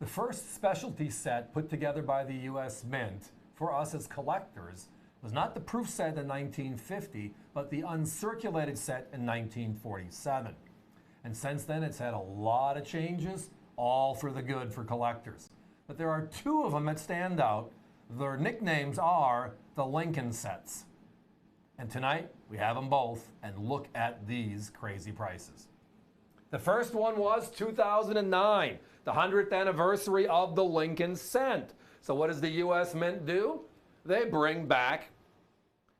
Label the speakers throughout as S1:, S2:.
S1: first specialty set put together by the U.S. Mint for us as collectors was not the proof set in 1950, but the uncirculated set in 1947. And since then, it's had a lot of changes, all for the good for collectors. But there are two of them that stand out. Their nicknames are the Lincoln sets. And tonight, we have them both, and look at these crazy prices. The first one was 2009, the 100th anniversary of the Lincoln cent. So what does the U.S. Mint do? They bring back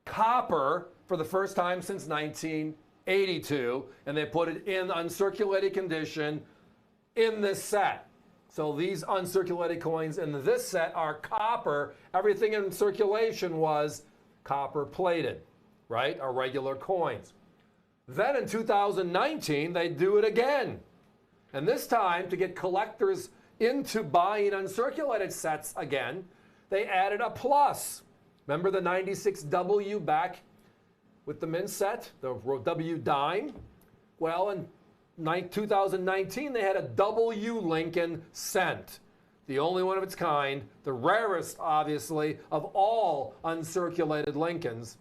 S1: copper for the first time since 1982, and they put it in uncirculated condition in this set. So these uncirculated coins in this set are copper. Everything in circulation was copper plated, right? Our regular coins. Then in 2019, they do it again. And this time, to get collectors into buying uncirculated sets again, they added a plus. Remember the 96W back with the Mint set, the W dime? Well, in 2019, they had a W Lincoln cent. The only one of its kind, the rarest, obviously, of all uncirculated Lincolns.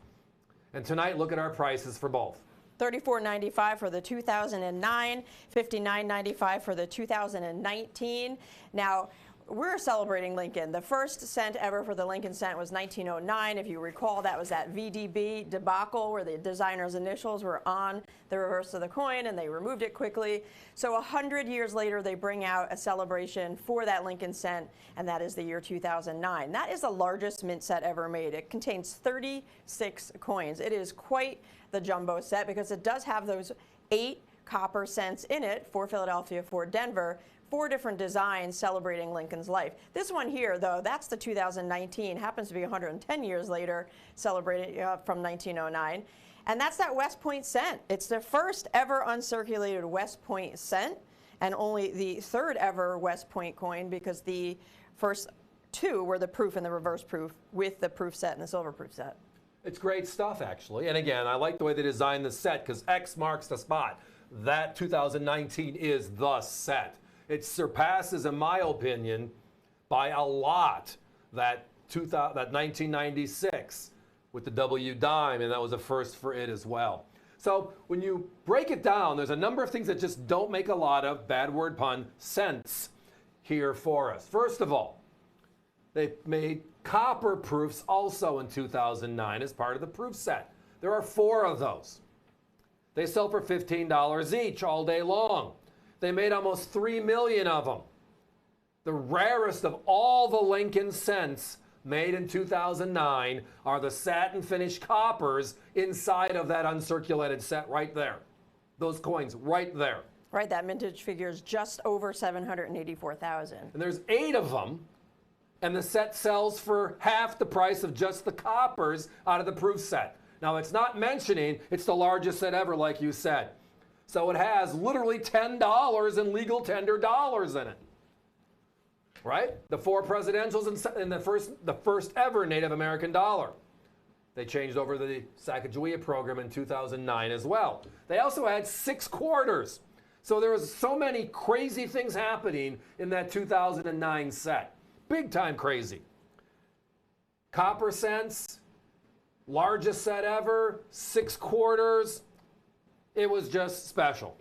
S1: And tonight, look at our prices for both.
S2: $34.95 for the 2009, $59.95 for the 2019. Now, we're celebrating Lincoln. The first cent ever for the Lincoln cent was 1909. If you recall, that was that VDB debacle where the designer's initials were on the reverse of the coin and they removed it quickly. So 100 years later, they bring out a celebration for that Lincoln cent, and that is the year 2009. That is the largest mint set ever made. It contains 36 coins. It is quite the jumbo set because it does have those 8 copper cents in it for Philadelphia, for Denver. 4 different designs celebrating Lincoln's life. This one here, though, that's the 2019, happens to be 110 years later, celebrated from 1909. And that's that West Point cent. It's the first ever uncirculated West Point cent, and only the third ever West Point coin because the first 2 were the proof and the reverse proof with the proof set and the silver proof set.
S1: It's great stuff, actually. And again, I like the way they designed the set because X marks the spot. That 2019 is the set. It surpasses, in my opinion, by a lot that 1996 with the W dime, and that was a first for it as well. So when you break it down, there's a number of things that just don't make a lot of, bad word pun, sense here for us. First of all, they made copper proofs also in 2009 as part of the proof set. There are 4 of those. They sell for $15 each all day long. They made almost 3 million of them. The rarest of all the Lincoln cents made in 2009 are the satin finished coppers inside of that uncirculated set right there. Those coins right there.
S2: Right, that mintage figure is just over 784,000.
S1: And there's 8 of them, and the set sells for half the price of just the coppers out of the proof set. Now, it's not mentioning it's the largest set ever, like you said. So it has literally $10 in legal tender dollars in it. Right? The 4 presidentials and the first ever Native American dollar. They changed over the Sacagawea program in 2009 as well. They also had 6 quarters. So there was so many crazy things happening in that 2009 set. Big time crazy. Copper cents, largest set ever, 6 quarters. It was just special.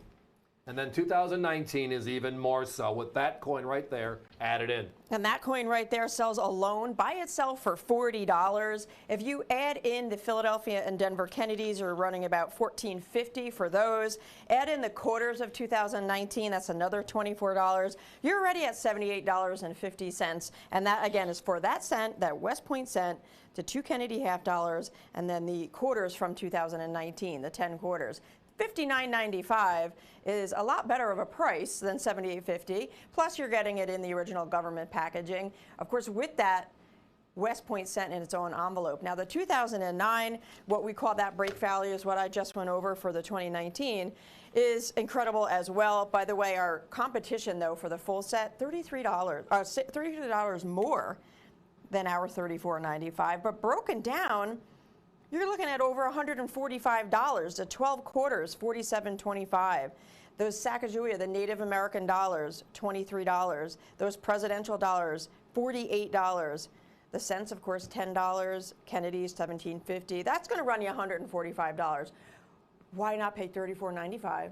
S1: And then 2019 is even more so with that coin right there added in.
S2: And that coin right there sells alone by itself for $40. If you add in the Philadelphia and Denver Kennedys, you're running about $14.50 for those. Add in the quarters of 2019, that's another $24. You're already at $78.50. And that, again, is for that cent, that West Point cent, the 2 Kennedy half dollars, and then the quarters from 2019, the 10 quarters. $59.95 is a lot better of a price than $78.50. Plus, you're getting it in the original government packaging. Of course, with that West Point cent in its own envelope. Now, the 2009, what we call that break value is what I just went over for the 2019, is incredible as well. By the way, our competition, though, for the full set, $33 more than our $34.95. But broken down, you're looking at over $145. The 12 quarters, $47.25. Those Sacagawea, the Native American dollars, $23. Those presidential dollars, $48. The cents, of course, $10. Kennedy's, $17.50. That's going to run you $145. Why not pay $34.95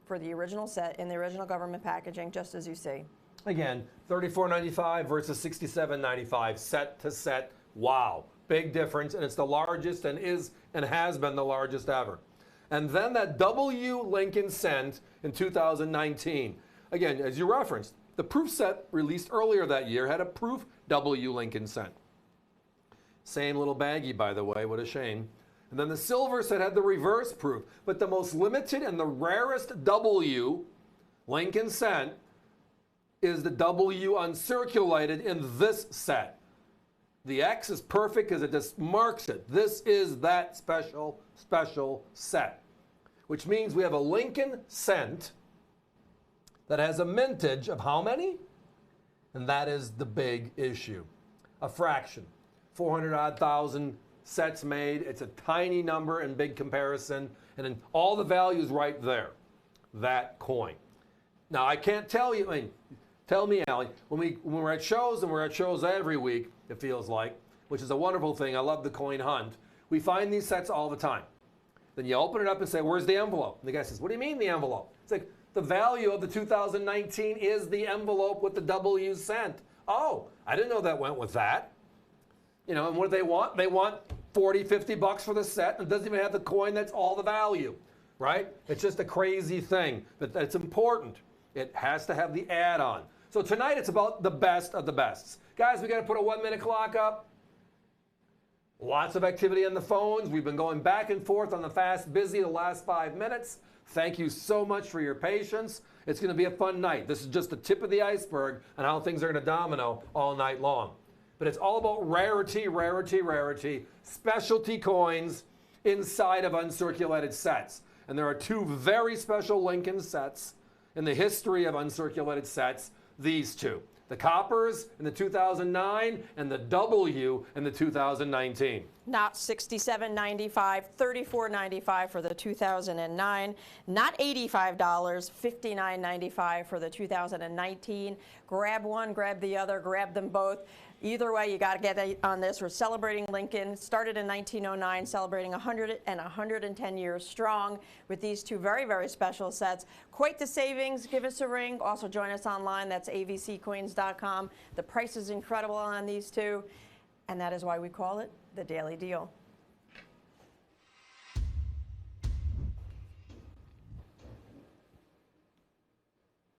S2: for the original set in the original government packaging, just as you see?
S1: Again, $34.95 versus $67.95, set to set. Wow, big difference, and it's the largest and is and has been the largest ever. And then that W Lincoln cent in 2019. Again, as you referenced, the proof set released earlier that year had a proof W Lincoln cent. Same little baggie, by the way, what a shame. And then the silver set had the reverse proof, but the most limited and the rarest W Lincoln cent is the W uncirculated in this set. The X is perfect because it just marks it. This is that special set, which means we have a Lincoln cent that has a mintage of how many? And that is the big issue. A fraction. 400-odd thousand sets made. It's a tiny number in big comparison, and then all the values right there. That coin. Now, I can't tell you, tell me, Allie, when we're at shows, and we're at shows every week, it feels like, which is a wonderful thing. I love the coin hunt. We find these sets all the time. Then you open it up and say, where's the envelope? And the guy says, what do you mean the envelope? It's like, the value of the 2019 is the envelope with the W cent. Oh, I didn't know that went with that. You know, and what do they want? They want 40, 50 bucks for the set, and it doesn't even have the coin that's all the value, right? It's just a crazy thing, but it's important. It has to have the add-on. So tonight it's about the best of the bests. Guys, we got to put a 1-minute clock up. Lots of activity on the phones. We've been going back and forth on the Fast Busy the last 5 minutes. Thank you so much for your patience. It's going to be a fun night. This is just the tip of the iceberg on how things are going to domino all night long. But it's all about rarity, rarity, rarity, specialty coins inside of uncirculated sets. And there are two very special Lincoln sets in the history of uncirculated sets, these two. The coppers in the 2009 and the W in the 2019.
S2: Not $67.95, $34.95 for the 2009. Not $85, $59.95 for the 2019. Grab one, grab the other, grab them both. Either way, you got to get on this. We're celebrating Lincoln. Started in 1909, celebrating 100 and 110 years strong with these two very, very special sets. Quite the savings. Give us a ring. Also join us online. That's avccoins.com. The price is incredible on these two, and that is why we call it the Daily Deal.